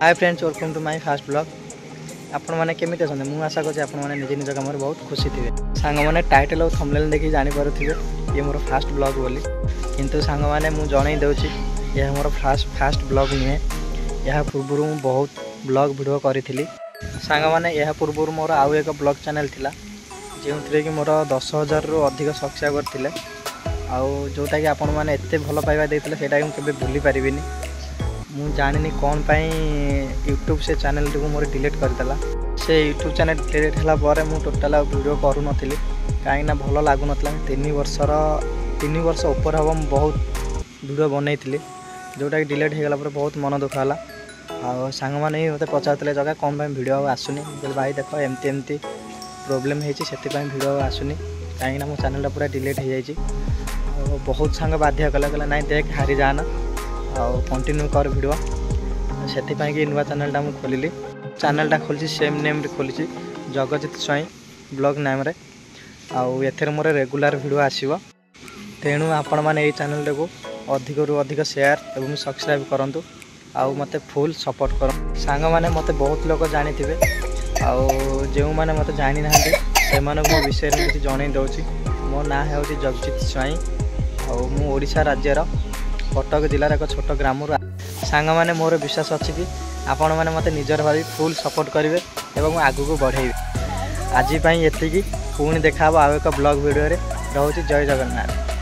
Hi friends, welcome to my first vlog. आपण मैंने केमी अच्छे मुझे आशा करें आपण मैंने निज निज कम बहुत खुशी थे। सांग मैंने टाइटल और थंबनेल देखी जानीपे ये मोर फास्ट ब्लॉग बोली, किंतु सांग मैंने मुझे जन दूसरी यह मोर फास्ट ब्लॉग नुहे। यह पूर्व मुझे बहुत ब्लॉग वीडियो करी। सांग मैंने यह पूर्व मोर आउ एक ब्लॉग चैनल थिला जो कि मोर 10,000 रु अधिक सब्सक्राइबर थे। जोटा कि आपण मैंने एत भल पाइबा देते से मुझे भूली पारि। मुझे जानी कौन पाई यूट्यूब से चैनल टी मोर डिलीट करदेला। से यूट्यूब चैनल डिलीट होगा मुझे टोटाल वीडियो करूँ कहीं भल लगुन। 3 वर्ष ऊपर हम बहुत वीडियो बनई जोटा कि डिलीट होगा बहुत मन दुख है। सांग मैंने मत पचारे जगह कौन पाई वीडियो आसुनी। भाई देख एमती एमती प्रोब्लेम होती वीडियो आसुनी कहीं मो चैनल पूरा डिलीट हो जाए। बहुत सांग बाध्य कले ना देख हारी जाना आउ कंटिन्यू कर वीडियो से कि नुआ चैनलटा मुझे खोलिली। चैनलटा खोली सेम नेम खोली जगजित स्वाई ब्लॉग नाम रे। आउ मोर रेगुलर वीडियो आसो। तेणु आपण मैंने चैनल को अधिक रु अधिक शेयर और सब्सक्राइब करूँ। आउ मते फुल सपोर्ट कर। सांग मैंने मत बहुत लोग जानी थे जो मैंने मत जानी ना से मो विषय में किसी जन दूसरी। मो ना हो जगजित स्वाई ओडिशा राज्यर कटक जिलार एक छोट ग्राम। सांग मैंने मोर विश्वास अच्छी कि आपण मैंने मत निजर भावी फुल सपोर्ट करेंगे और आगू को बढ़ेबे। आज ये पुणी देखा आउ एक ब्लॉग वीडियो रे। रोची जय जगन्नाथ।